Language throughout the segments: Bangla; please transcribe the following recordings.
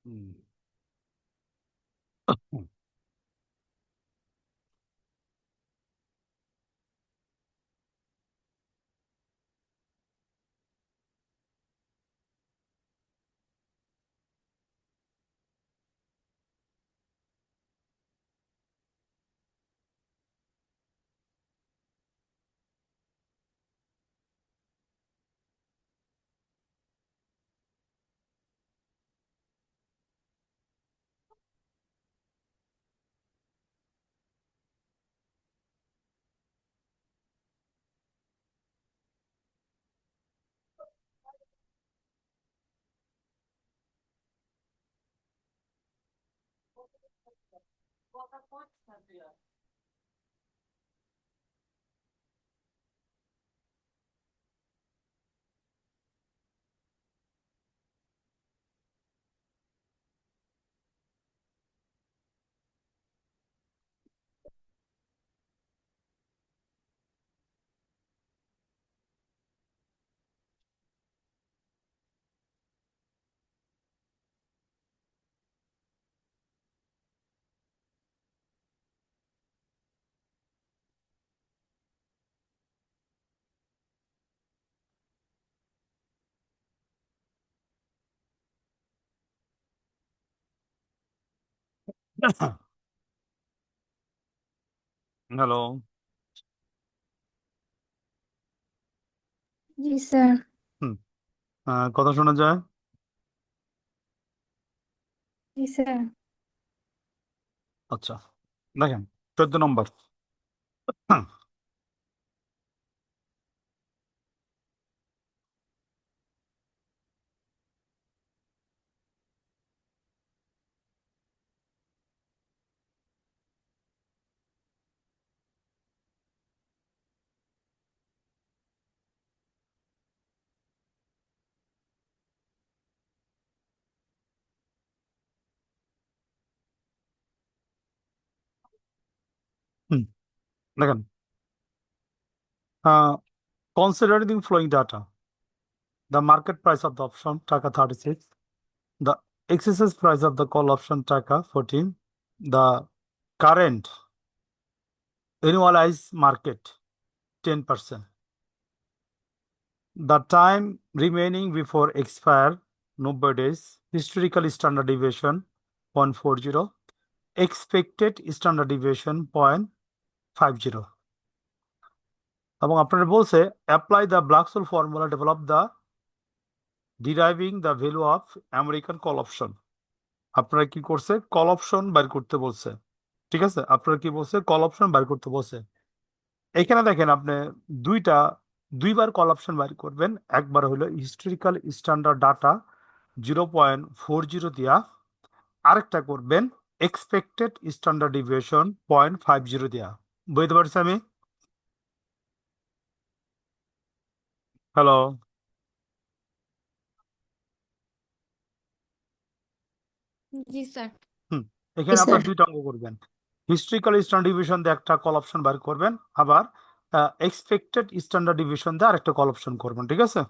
হুম। হ্যালো। জি স্যার। হুম। কথা শোনা যায়? জি স্যার। আচ্ছা, দেখেন 14 নম্বর। হুম, হুম, দেখেন, considering flowing data, the market price of the option টাকা 36, the exercise price of the call option টাকা 14, the current annualized market 10%, the time remaining before expire 90 days, historical standard deviation 0.40, expected standard deviation 0.50, এবং আপনারা বলছে apply the Black Scholes formula, develop the deriving the value of American call option. আপনারা কি করছে? কল অপশন বের করতে বলছে। ঠিক আছে, আপনারা কি বলছে? কল অপশন বের করতে বলছে। এখানে দেখেন, আপনি দুইটা দুইবার কল অপশন বের করবেন। একবার হলো হিস্টোরিক্যাল স্ট্যান্ডার্ড ডাটা 0.40 দিয়া, আরেকটা করবেন এক্সপেক্টেড স্ট্যান্ডার্ড ডিভিয়েশন 0.50 দিয়া। বুঝতে পারছি আমি? হ্যালো। জি স্যার। হুম। জি এখানে স্যার। আপনার দুইটা অঙ্ক করবেন। হিস্ট্রিক্যাল স্ট্যান্ডার্ড ডিভিশন দিয়ে একটা কল অপশন বার করবেন, আবার এক্সপেক্টেড স্ট্যান্ডার্ড ডিভিশন দিয়ে আরেকটা কল অপশন করবেন। ঠিক আছে?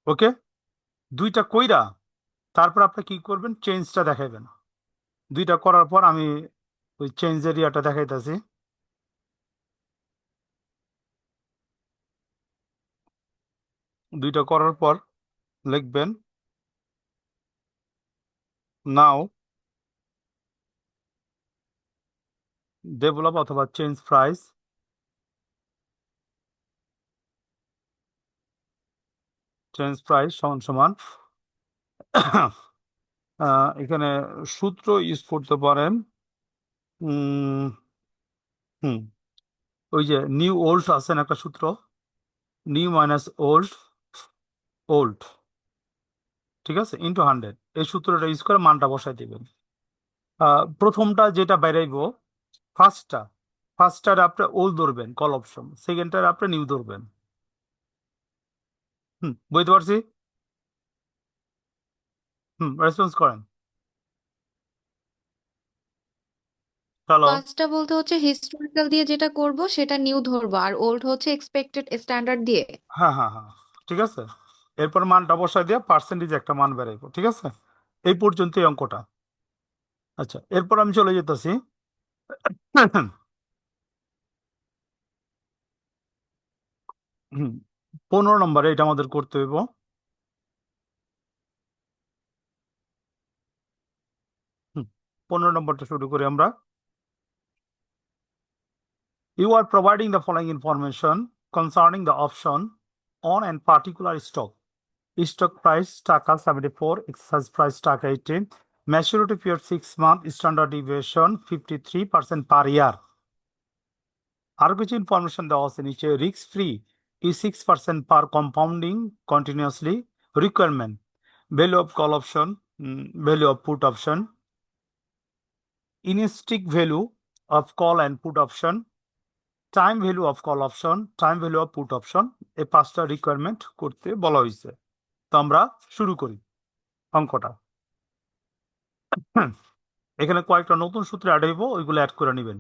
ওকে, দুইটা কইরা তারপর আপনি কি করবেন? চেঞ্জটা দেখাইবেন। দুইটা করার পর আমি ওই চেঞ্জ এরিয়াটা দেখাইতেছি। দুইটা করার পর লিখবেন নাও ডেভেলপ অথবা চেঞ্জ প্রাইস, চেঞ্জ প্রাইস সমান সমান এখানে সূত্র ইউজ করতে পারেন। উম, হুম, ওই যে নিউ ওল্ড আছেন একটা সূত্র, নিউ মাইনাস ওল্ড, ওল্ড, ঠিক আছে, ইন্টু 100, এই সূত্রটা ইউজ করে মানটা বসাই দিবেন। প্রথমটা যেটা বাইরাইবো, ফার্স্টটা, ফার্স্টটার আপনি ওল্ড ধরবেন কল অপশন, সেকেন্ডটার আপনি নিউ ধরবেন। বুঝতে পারছি? রেসপন্স করেন। চলো। ফার্স্টটা বলতে হচ্ছে হিস্টোরিক্যাল দিয়ে যেটা করব সেটা নিউ ধরবো, আর ওল্ড হচ্ছে এক্সপেক্টেড স্ট্যান্ডার্ড দিয়ে। হ্যাঁ, হ্যাঁ, হ্যাঁ, ঠিক আছে। এরপর মানটা বসায় দিয়ে পার্সেন্টেজ একটা মান বেরাইবো, ঠিক আছে? এই পর্যন্ত এই অঙ্কটা। আচ্ছা, এরপর আমি চলে যেতেছি 15 নম্বরে, এটা আমাদের করতে হইব। 15 নম্বরটা শুরু করি আমরা। You are providing the following information concerning the option on and particular stock. Stock price টাকা 74, exercise price টাকা 18, maturity period 6 month, standard deviation 53% per year. আরো কিছু ইনফরমেশন দেওয়া আছে নিচে। Risk free is 6% per compounding continuously. Requirement: value of call option, value of put option, intrinsic value of call and put option, time value of call option, time value off put option, এই 5টা রিকোয়ারমেন্ট করতে বলা হয়েছে। তো আমরা শুরু করি অঙ্কটা। এখানে কয়েকটা নতুন সূত্র অ্যাড হইব, ওইগুলো অ্যাড করে নেবেন।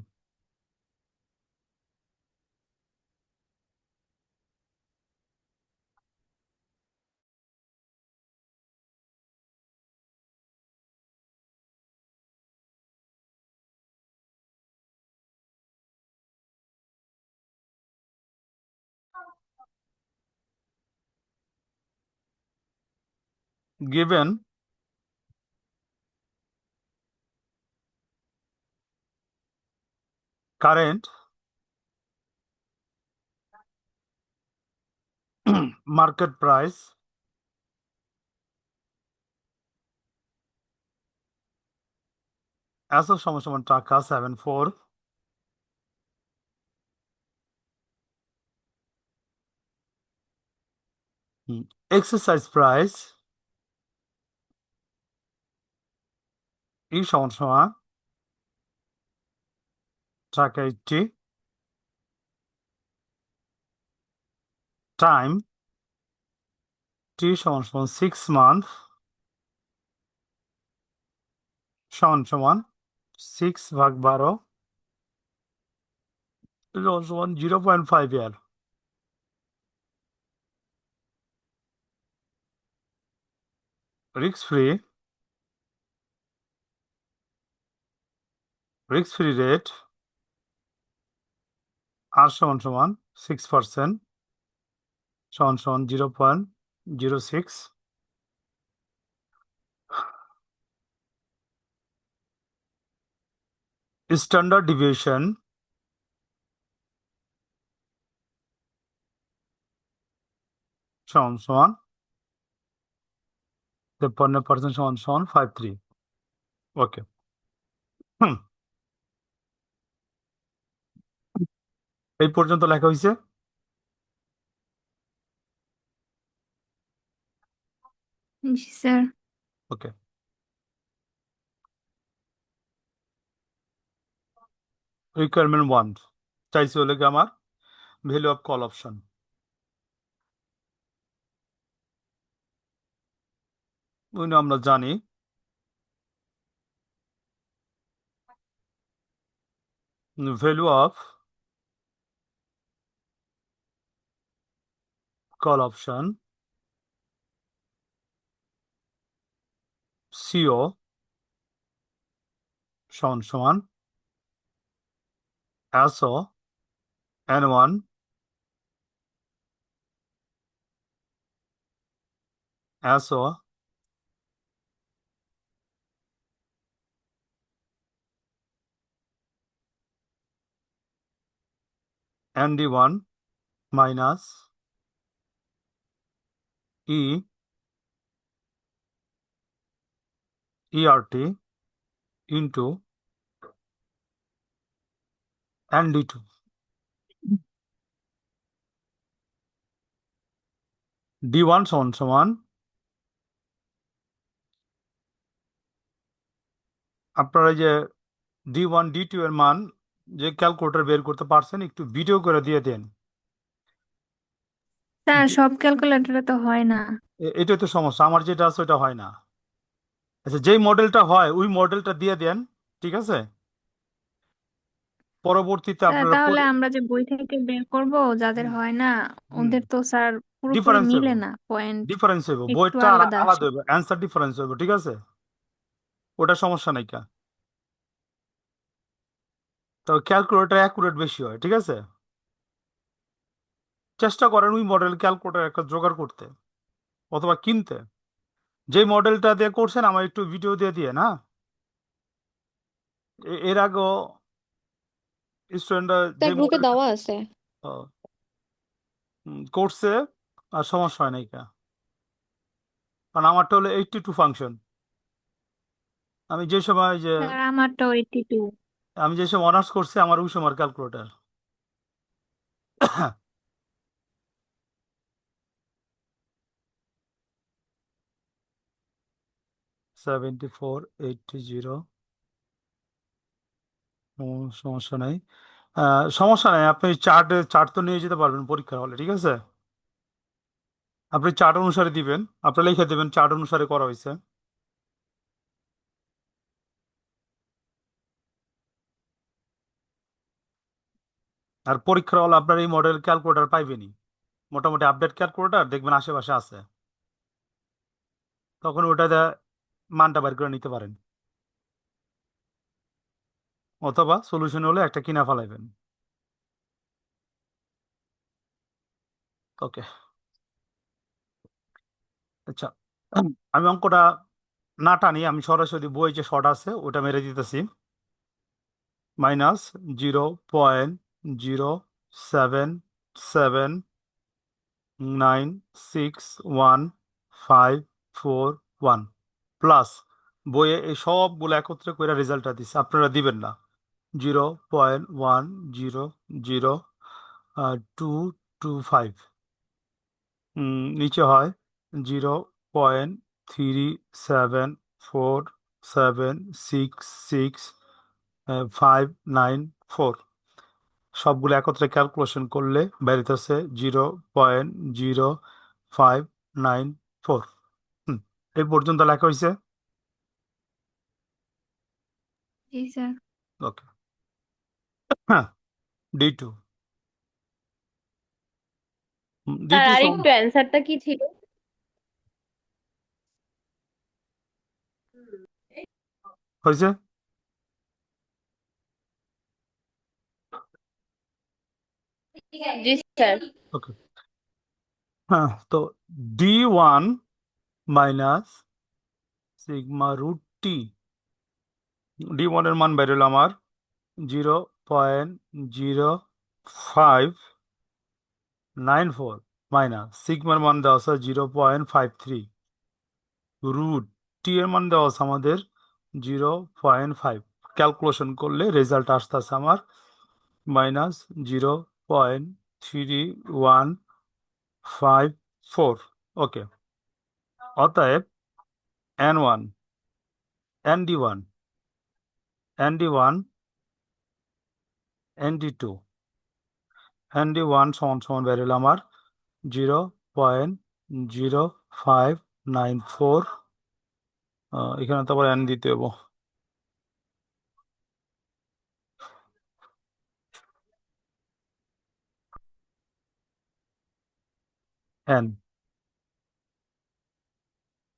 given current market price as of সমান সমান টাকা 74, exercise price ই সমান সমান টাকা 80, টাইম টি সমান সমান 6 মান্থ সমান সমান 6/12 সমান সমান 0.5 ইয়ার। রিস্ক ফ্রি রেট আর সমান সমান 6% সমান সমান 0.06। স্ট্যান্ডার্ড ডিভিয়েশন সমান সমান 53% সমান সমান 53। ওকে, এই পর্যন্ত লেখা হয়েছে। জি স্যার। ওকে, রিকোয়ারমেন্ট 1 চাইছে হলে কি আমার ভ্যালু অফ কল অপশন। আমরা জানি value of call option CO সমান সমান S N1 S ND1 minus E ERT into ND2। D1 সমান সমান আপনারা যে D1 D2 এর মান যে ক্যালকুলেটর বের করতে পারছেন একটু ভিডিও করে দিয়ে দেন। স্যার সব ক্যালকুলেটরে তো হয় না। এটাই তো সমস্যা, আমার যেটা আছে ওটা হয় না। আচ্ছা, যেই মডেলটা হয় ওই মডেলটা দিয়ে দেন, ঠিক আছে? পরবর্তীতে স্যার আপনারা তাহলে আমরা যে বই থেকে বের করব, যাদের হুম, হয় না হুম। ওদের তো স্যার পুরোপুরি ডিফারেন্স হইব, মিলে না, পয়েন্ট ডিফারেন্স হইব, একটু বইটা আলাদা আসে। আলাদা হইব, অ্যান্সার ডিফারেন্স হইব, ঠিক আছে? ওটা সমস্যা নাই কা। তবে ক্যালকুলেটর অ্যাকুরেট বেশি হয়, ঠিক আছে? চেষ্টা করেন ওই মডেল ক্যালকুলেটর একটা জোগাড় করতে অথবা কিনতে। যে মডেলটা দিয়ে করছেন আমার একটু ভিডিও দিয়ে দিয়ে না, এর আগেও স্টুডেন্টরা তা যে গ্রুপে মডেলটা দেওয়া আছে। করছে আর সমস্যা হয় নাই কা। কারণ আমারটা হলো 82 ফাংশন। আমি যে সময় যে স্যার আমারটাও 82। আমি যে সময় অনার্স করছি আমার ওই সময় ক্যালকুলেটর। 7480, সমস্যা নাই। সমস্যা নাই, আপনি চার্ট তো নিয়ে যেতে পারবেন পরীক্ষা হলে, ঠিক আছে? আপনি চার্ট অনুসারে দিবেন, আপনি লিখে দেবেন চার্ট অনুসারে করা হয়েছে। আর পরীক্ষার হলে আপনার এই মডেল ক্যালকুলেটর পাইবেনই, মোটামুটি আপডেট ক্যালকুলেটর দেখবেন আশেপাশে আছে, তখন ওটাতে মানটা বের করে নিতে পারেন, অথবা সলিউশন হলে একটা কিনা ফেলাইবেন। ওকে, আচ্ছা। আমি অঙ্কটা না টানি, আমি সরাসরি বই যে শর্ট আছে ওটা মেরে দিতেছি। -0.07796151 প্লাস বইয়ে এই সবগুলো একত্রে করে রেজাল্টটা দিচ্ছে, আপনারা দিবেন না। 0.100.225, নিচে হয় 0.374766594, সবগুলো একত্রে ক্যালকুলেশন করলে বেরিতেছে 0.0594। এই পর্যন্ত লেখা হয়েছে। জি স্যার। ওকে, হ্যাঁ। D2, স্যার D2 আরেকটু অ্যান্সারটা কি ছিল? হয়েছে। জি স্যার। ওকে, হ্যাঁ, তো D1 মাইনাস সিগমা রুট টি, D1 এর মান বেরোল আমার 0.0594, মাইনাস সিগমার মান দেওয়া আছে 0.53, রুট টি এর মান দেওয়া আছে আমাদের 0.5। ক্যালকুলেশন করলে রেজাল্ট আসতেছে আমার -0.3154। ওকে, অতএব N1, ND1, ND1, ND2, ND1 সমান সমান বেরোল আমার 0.0594। এখানে তো আবার এন দিতে হবো। N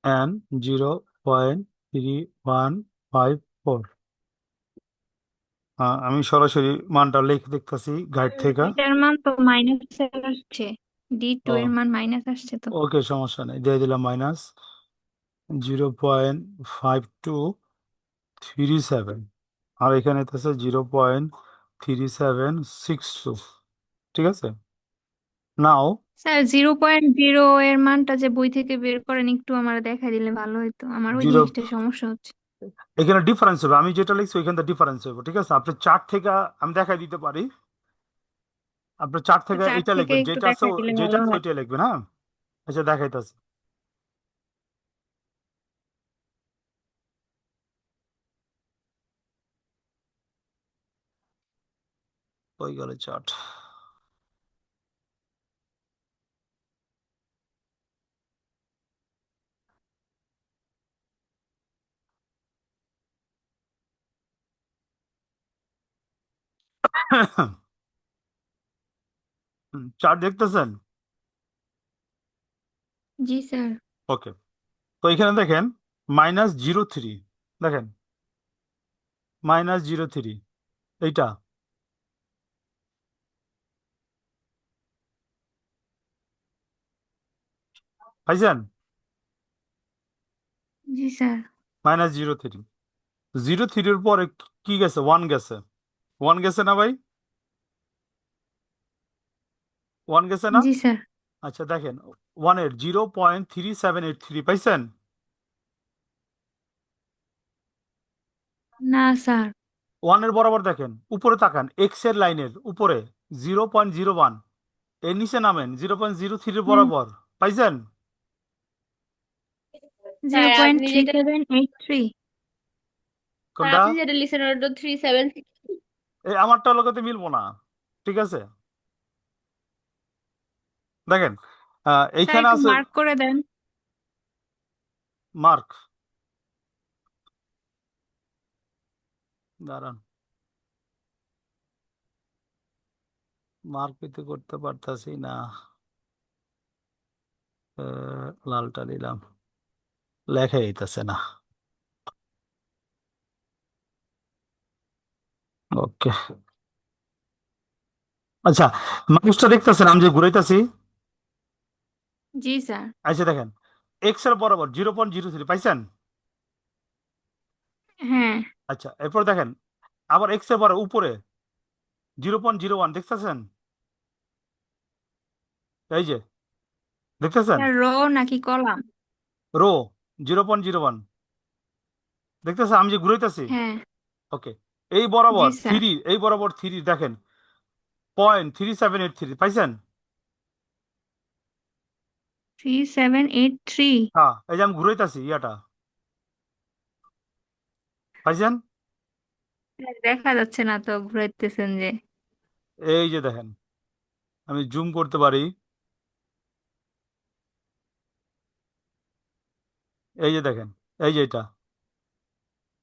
N 0.3154। আমি সরাসরি মানটা লিখে দেখতেছি গাইড থেকে। এটার মান তো মাইনাস আসছে, D2 ও, এর মান মাইনাস আসছে তো। ওকে, সমস্যা নেই, দিয়ে দিলাম -0.5237, আর এখানে আছে 0.3762, ঠিক আছে? নাও স্যার 0.0 এর মানটা যে বই থেকে বের করেন একটু আমার দেখা দিলে ভালো হতো, আমার ওই জিরো, জিনিসটা সমস্যা হচ্ছে। এখানে ডিফারেন্স হবে, আমি যেটা লিখছি ওইখানে ডিফারেন্স হবে, ঠিক আছে? আপনি চার্ট থেকে আমি দেখাই দিতে পারি, আপনি চার্ট থেকে চার্ট এটা থেকে লিখবেন, একটু যেটা আছে দেখা দিলে যেটা ভালো আছে হয়। ওইটাই লিখবেন, হ্যাঁ? আচ্ছা, দেখাইতেছি। ওই গেল চার্ট। চার্ট দেখতেছেন? জি স্যার। ওকে, তো এখানে দেখেন -03, দেখেন -03 এইটা পাইছেন? জি স্যার। -03, 03-এর পরে কি গেছে? 1 গেছে, 1 গেছে না ভাই? 1 গেছে না? জি স্যার। আচ্ছা দেখেন 1-এর 0.3783 পাইছেন? না স্যার। 1-এর বরাবর দেখেন, উপরে তাকান, এক্স এর লাইনের উপরে 0.01, এর নিচে নামেন 0.03 হুম। বরাবর, পাইছেন? জিরো স্যার পয়েন্ট আপনি থ্রি যেটা সেভেন এইট থ্রি স্যার কোনটা? আপনি যেটা লিখছেন ওটা তো 376। এই আমারটা লোকেতে মিলবো না, ঠিক আছে? দেখেন স্যার এইখানে একটু আছে মার্ক করে দেন। মার্ক, দাঁড়ান, মার্ক পেতে করতে পারতাছি না, লালটা দিলাম, লেখা যাইতেছে না। ওকে, আচ্ছা, মানুষটা দেখতেছেন আমি যে ঘুরাইতেছি? জি স্যার। আচ্ছা দেখেন, এক্স এর বরাবর 0.03 পাইছেন? হ্যাঁ। আচ্ছা এরপর দেখেন আবার এক্স এর বরাবর উপরে 0.01 দেখতেছেন? এই যে, দেখতেছেন? স্যার রো নাকি কলাম? রো 0.01 দেখতেছেন আমি যে ঘুরাইতেছি? হ্যাঁ। ওকে, এই জি বরাবর স্যার। থ্রি, এই বরাবর থ্রি দেখেন 0.3783 পাইছেন? 3783। হ্যাঁ, এই যে আমি ঘুরাইতেছি ইয়াটা, পাইছেন? দেখা যাচ্ছে না তো ঘুরাইতেছেন যে। এই যে দেখেন, আমি জুম করতে পারি, এই যে দেখেন, এই যে এটা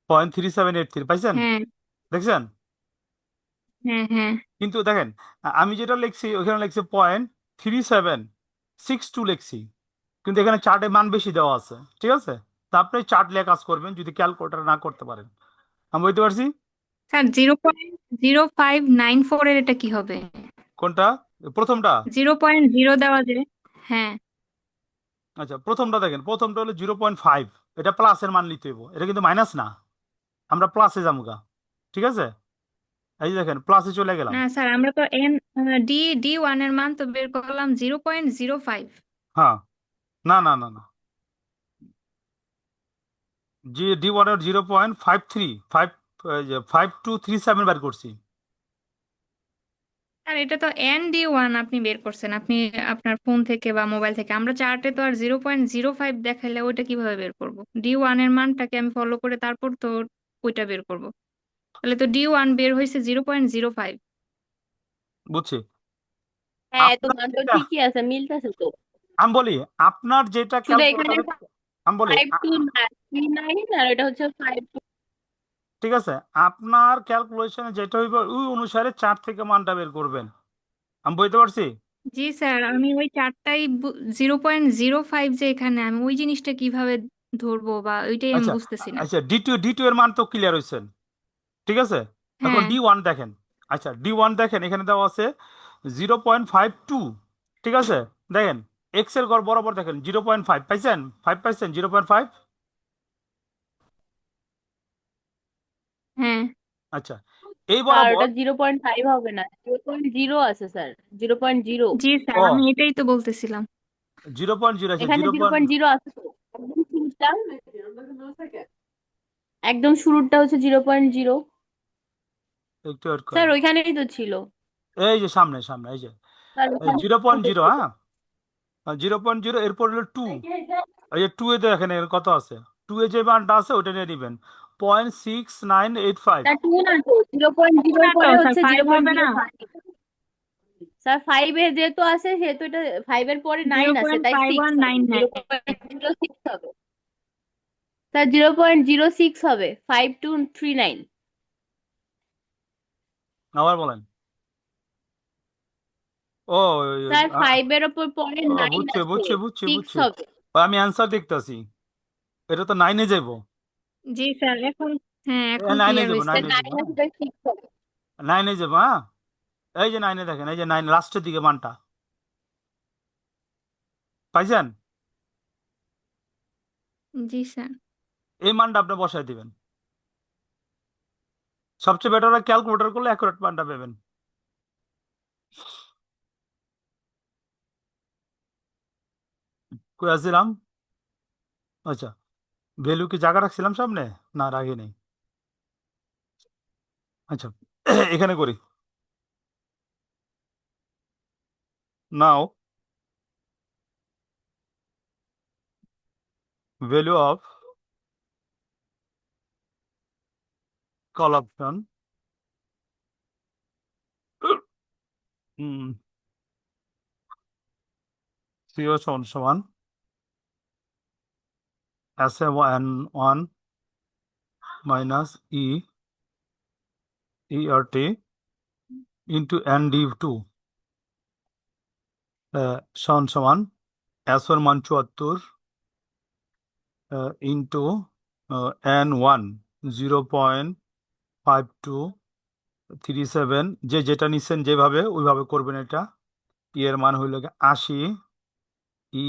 0.3783 পাইছেন? হ্যাঁ দেখছেন? হ্যাঁ হ্যাঁ। কিন্তু দেখেন আমি যেটা লিখছি ওখানে লিখছি 0.3762 লিখছি, কিন্তু এখানে চার্টে মান বেশি দেওয়া আছে, ঠিক আছে? তা আপনি চার্ট নিয়ে কাজ করবেন যদি ক্যালকুলেটর না করতে পারেন। আমি বলতে পারছি? স্যার 0.0594 এর এটা কি হবে? কোনটা? প্রথমটা? 0.0 দেওয়া যায়। হ্যাঁ। আচ্ছা প্রথমটা দেখেন, প্রথমটা হলো 0.5, এটা প্লাসের মান নিতে হইব, এটা কিন্তু মাইনাস না, আমরা প্লাসে যামুগা, ঠিক আছে? এই যে দেখেন প্লাসে চলে গেলাম। না স্যার আমরা তো ডি ডি ওয়ান এর মান তো বের করলাম 0.05। হ্যাঁ, না না না না, জি D1-এর 0.535237 বার করছি। আর এটা তো ND1 আপনি বের করছেন, আপনি আপনার ফোন থেকে বা মোবাইল থেকে। আমরা চার্টে তো আর 0.05 দেখাইলে ওইটা কিভাবে বের করব? D1 এর মানটাকে আমি ফলো করে তারপর তো ওইটা বের করব। তাহলে তো D1 বের হয়েছে 0.05। বুঝছি, হ্যাঁ তো আপনার মান তো যেটা, ঠিকই আছে, মিলতেছে তো। আমি বলি আপনার যেটা শুধু এখানে ক্যালকুলেটরে, আমি বলি 5239 আর এটা হচ্ছে 5। ঠিক আছে, আপনার ক্যালকুলেশনে যেটা হইবে ওই অনুসারে চার্ট থেকে মানটা বের করবেন, আমি বুঝতে পারছি? জি স্যার, আমি ওই চারটাই 0.05 যে এখানে, আমি ওই জিনিসটা কিভাবে ধরবো বা ওইটাই আমি আচ্ছা, বুঝতেছি না। আচ্ছা ডি টু এর মান তো ক্লিয়ার হয়েছেন, ঠিক আছে? এখন হ্যাঁ। D1 দেখেন, আচ্ছা D1 দেখেন এখানে দেওয়া আছে 0.52, ঠিক আছে? দেখেন এক্স এর গড় বরাবর দেখেন 0.5 পাইছেন? 5 পাইছেন? 0.5। হ্যাঁ। আচ্ছা, এই স্যার বরাবর, ওটা 0.5 হবে না, 0.0 আছে স্যার, 0.0। জি স্যার, ও আমি এটাই তো বলতেছিলাম। 0.0 আছে, এখানে 0.0 আছে তো। একদম শুরুটা হচ্ছে 0.0। একটু ওয়েট স্যার করেন, ওইখানেই তো ছিল। এই যে সামনে সামনে এই যে স্যার ওখানে 0.0, হ্যাঁ 0.0, এরপর হলো 2, এই যে 2 এ দেখেন এর কত আছে, 2 এ যে মানটা আছে ওটা নিয়ে নিবেন 0.6985। স্যার 2 না তো, 0.0 না এর তো পরে স্যার, হচ্ছে 5 হবে না। 0.05। স্যার 5 এ যেহেতু আছে সেহেতু এটা 5 এর পরে 9 জিরো আছে, পয়েন্ট তাই ফাইভ 6 ওয়ান হবে, নাইন নাইন 0.06 হবে। স্যার 0.06 হবে, 5239। আবার বলেন। ও স্যার 5 এর উপর পরে ও 9 বুঝছি আছে, বুঝছি বুঝছি 6 বুঝছি। হবে। ও, আমি অ্যান্সার দেখতাছি, এটা তো 9-এ যাবো। জি স্যার, এখন হ্যাঁ এখন 9-এ ক্লিয়ার যাবো, হয়েছে। স্যার 9-এ 9 যাবো, হ্যাঁ, আসবে 6 হবে। 9-এ যাবো, হ্যাঁ। এই যে 9-এ দেখেন, এই যে 9 লাস্টের দিকে মানটা পাইছেন, জি স্যার। এই মানটা আপনি বসায় দিবেন। সবচেয়ে বেটার হয় ক্যালকুলেটর করলে অ্যাকুরেট মানটা পাবেন। কই আসছিলাম? আচ্ছা, ভ্যালু কি জায়গা রাখছিলাম সামনে, না রাখি নেই? আচ্ছা, এখানে করি। Now value of call option, CO সমান সমান S A one minus E R T into N D two সমান সমান এস এর মান 74 ইন্টু এন ওয়ান 0.5237, যে যেটা নিচ্ছেন যেভাবে ওইভাবে করবেন। এটা ই এর মান হইল 80, ই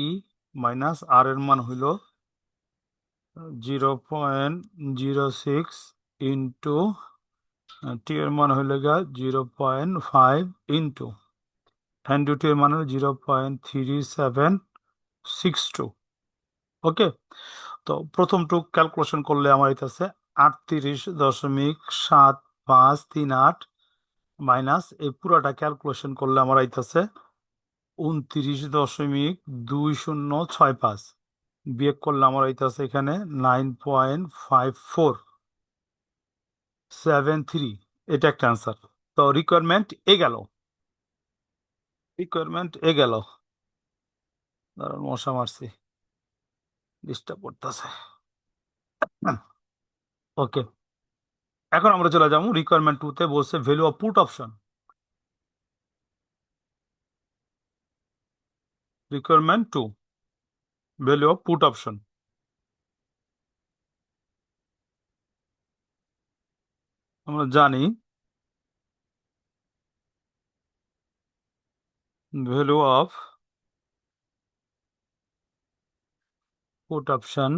মাইনাস আর এর মান হইল 0.06 ইন্টু টি এর মান হইল 0.5 ইন্টু এন ডিউটি এর মান হলো 0.3762। ওকে, তো প্রথমটুক ক্যালকুলেশন করলে আমার হইতেছে 38.7538 মাইনাস এই পুরাটা ক্যালকুলেশন করলে আমার আইতেছে 29.2065, বিয়োগ করলে আমার আইতেছে এখানে 9.5473। এটা একটা অ্যান্সার। তো রিকোয়ারমেন্ট এ গেল, রিকোয়ারমেন্ট এ গেল। দাঁড়ান, মশা মারছি, ডিস্টার্ব করতেছে। ওকে, এখন আমরা চলে যাবো রিকোয়ারমেন্ট 2-তে। বলছে value off put option. Requirement 2, value off put option. আমরা জানি ভ্যালু অফ পুট অপশন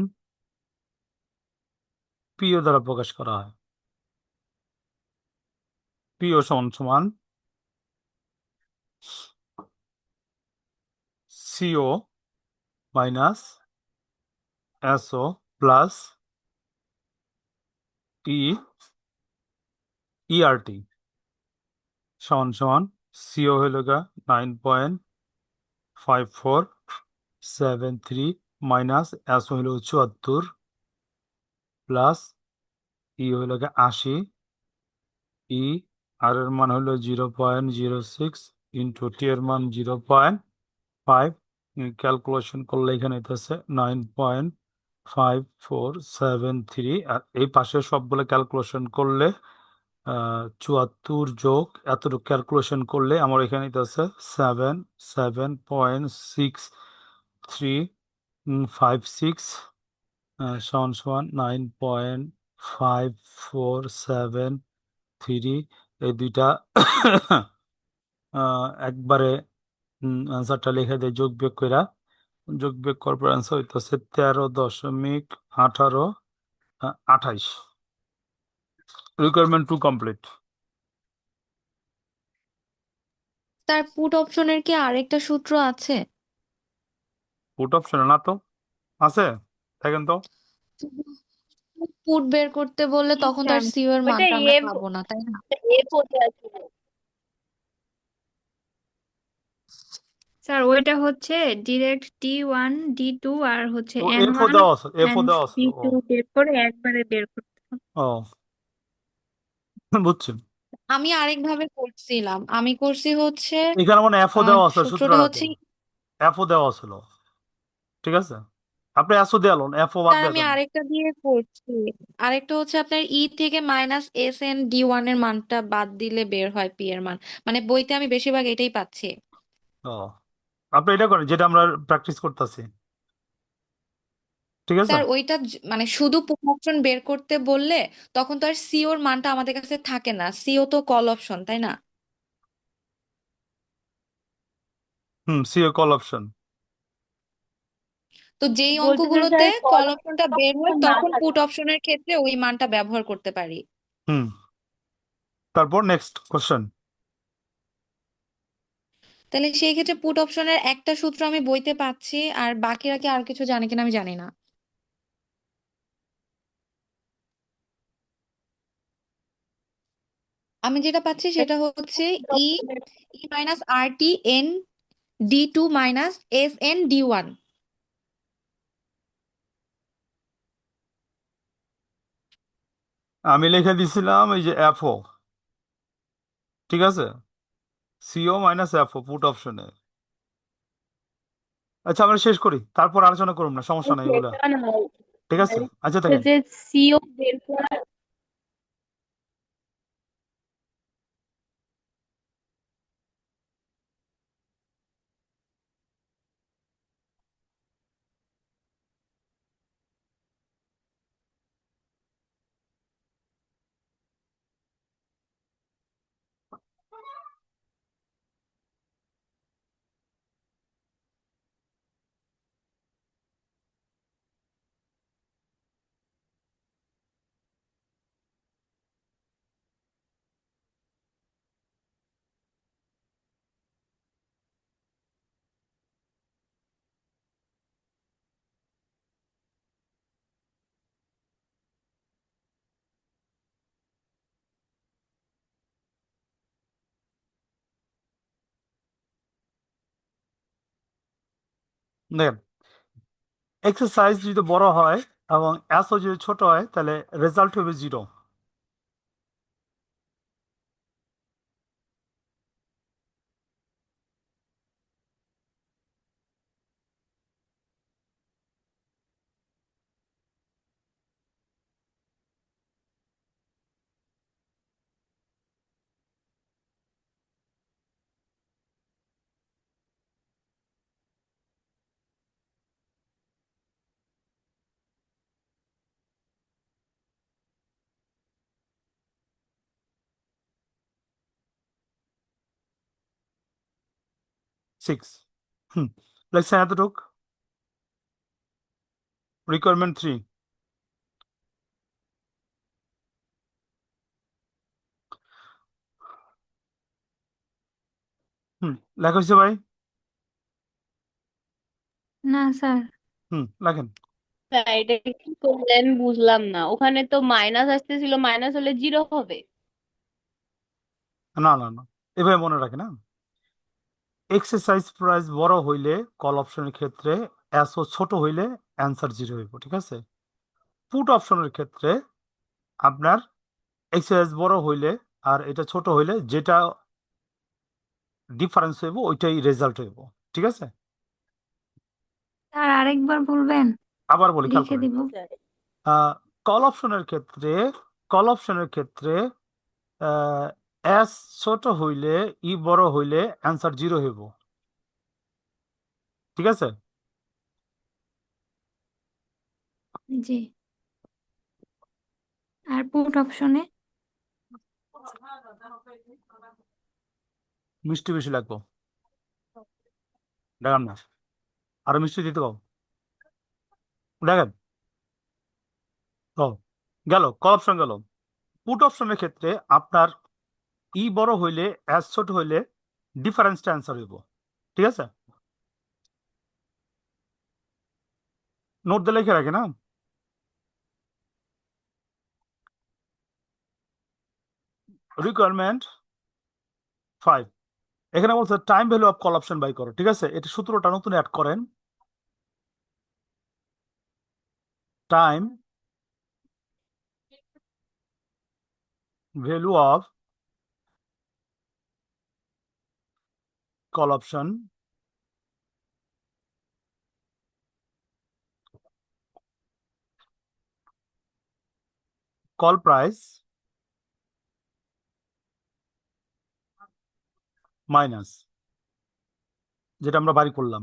পিও দ্বারা প্রকাশ করা হয়। পিও সমান সমান CO minus S O plus E ERT সমান সমান সিও হইল 9.5473 মাইনাস এসও হইল 74 প্লাস ই হইল 80, ই আর এর মান হলো 0.06 ইন্টু টি এর মান 0.5। ক্যালকুলেশন করলে এখানে হইতেছে 9.5473, আর এই পাশে সবগুলো ক্যালকুলেশন করলে 74 যোগ এতটুকু ক্যালকুলেশন করলে আমার এখানে হইতেছে 7.56 সমান সমান 9.5473। এই দুইটা একবারে অ্যান্সারটা লিখে দেয় যোগ বিয়োগ কইরা। যোগ বিয়োগ করার পর অ্যান্সার হইতেছে 13.1828। Requirement 2 complete. তার পুট অপশনের কি আরেকটা সূত্র আছে? পুট অপশন না তো, আছে, দেখেন তো। পুট বের করতে বললে তখন আচ্ছা, তার সিও এর ওইটা মানটা আমরা এ পাবো না, তাই না? এ পদে আছে। স্যার ওইটা হচ্ছে ডিরেক্ট D1 D2 আর হচ্ছে ও এন এফও ওয়ান দেওয়া আছে, এফও এন্ড দেওয়া আছে। ও D2 বের করে একবারে বের করতে হবে। ও বুঝছি। আমি আরেকভাবে করছিলাম, আমি করছি হচ্ছে এখানে মানে এফও দেওয়া আছে সূত্রটা সূত্রটাতে, হচ্ছে, এফও দেওয়া ছিল। ঠিক আছে, আপনি এসও দিয়ে আলোন, এফও বাদ স্যার দিয়ে আমি দেন। আরেকটা দিয়ে করছি। আরেকটা হচ্ছে আপনার ই থেকে মাইনাস SN D1 এর মানটা বাদ দিলে বের হয় পি এর মান। মানে বইতে আমি বেশিরভাগ এটাই পাচ্ছি। ও, আপনি এটা করেন যেটা আমরা প্র্যাকটিস করতেছি, ঠিক আছে? স্যার ওইটা মানে শুধু পুট অপশন বের করতে বললে তখন তো আর সিওর মানটা আমাদের কাছে থাকে না, সিও তো কল অপশন তাই না? C O call option. তো যেই বলতেছে অঙ্কগুলোতে স্যার কল কল অপশনটা বের হয় না তখন থাকে। পুট অপশনের ক্ষেত্রে ওই মানটা ব্যবহার করতে পারি। হুম, তারপর নেক্সট কোশ্চেন। তাহলে সেই ক্ষেত্রে পুট অপশনের একটা সূত্র আমি বইতে পাচ্ছি, আর বাকিরা কি আর কিছু জানে কিনা আমি জানি না। আমি যেটা পাচ্ছি সেটা হচ্ছে E E minus R T N D2 minus S N D1। আমি লিখে দিছিলাম এই যে এফও, ঠিক আছে, সিও মাইনাস এফও পুট অপশনে। আচ্ছা আমরা শেষ করি, তারপর আলোচনা করুন না, সমস্যা নাই এগুলা, সেটা না, ঠিক আছে? আচ্ছা হচ্ছে দেখেন, যে সিও বের করা। দেখেন এক্সারসাইজ যদি বড় হয় এবং এসও যদি ছোট হয় তাহলে রেজাল্ট হবে 0। সিক্স, লেখছেন এতটুক, রিকোয়ারমেন্ট 3। লেখা হয়েছে ভাই? না স্যার। লেখেন। স্যার এটা কি করলেন বুঝলাম না, ওখানে তো মাইনাস আসতেছিল, মাইনাস হলে জিরো হবে। না না না, এভাবে মনে রাখেন না, এক্সারসাইজ প্রাইস বড় হইলে কল অপশনের ক্ষেত্রে এসও ছোট হইলে অ্যান্সার 0 হইব, ঠিক আছে? পুট অপশনের ক্ষেত্রে আপনার এক্সারসাইজ বড় হইলে আর এটা ছোট হইলে যেটা ডিফারেন্স হইব ওইটাই রেজাল্ট হইব, ঠিক আছে? স্যার আরেকবার বলবেন, আবার বলি, খেয়াল লিখে করেন, দিব। কল অপশনের ক্ষেত্রে, কল অপশনের ক্ষেত্রে এস ছোট হইলে ই বড় হইলে অ্যান্সার 0 হইব, ঠিক আছে? জি। আর পুট অপশনে মিষ্টি বেশি লাগবো, দেখান না, আরো মিষ্টি দিতে পারো, দেখেন। ও, গেল কল অপশন গেল। পুট অপশনের ক্ষেত্রে আপনার ই বড় হইলে এস ছোট হইলে ডিফারেন্সটা অ্যান্সার হইব, ঠিক আছে? নোট দিয়ে লিখে রাখে না। রিকোয়ারমেন্ট 5, এখানে বলছে time value of call option buy করো, ঠিক আছে? এটা সূত্রটা নতুন অ্যাড করেন, time value of call option call price minus যেটা আমরা বাড়ি করলাম।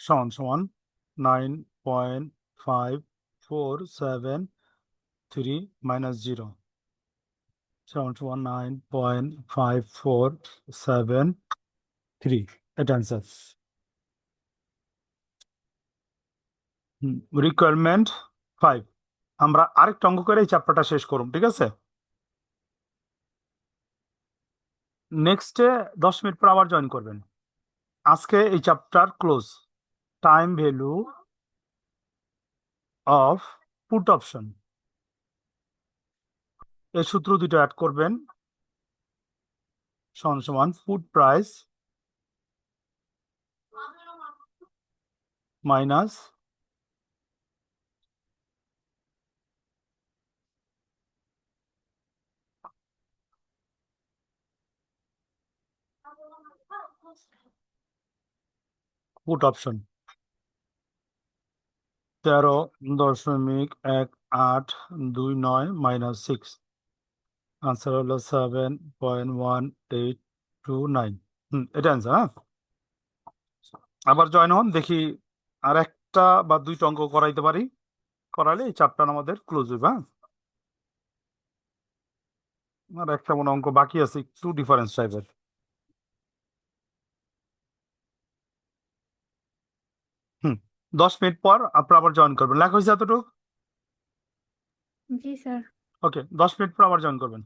সমান সমান 9.547 মাইনাস 0 সমান সমান 9.5473 এটা অ্যান্সার। রিকোয়ারমেন্ট 5। আমরা আরেকটা অঙ্ক করে এই চ্যাপ্টারটা শেষ করুন, ঠিক আছে? নেক্সটে 10 মিনিট পর আবার জয়েন করবেন। আজকে এই chapter close. Time value off put option, এর সূত্র দুটো অ্যাড করবেন। সমান সমান put price minus put option 13.1829 minus 6, answer হলো 7.1829। এটা অ্যান্সার। হ্যাঁ, আবার জয়েন হন, দেখি আর একটা বা দুইটা অঙ্ক করাইতে পারি, করালে এই চ্যাপ্টার আমাদের ক্লোজ হইবে। হ্যাঁ, আর একটা মনে অঙ্ক বাকি আছে, একটু ডিফারেন্স টাইপের। 10 মিনিট পর আপনারা আবার জয়েন করবেন। লেখা হয়েছে এতটুকু? জি স্যার। ওকে, 10 মিনিট পর আবার জয়েন করবেন।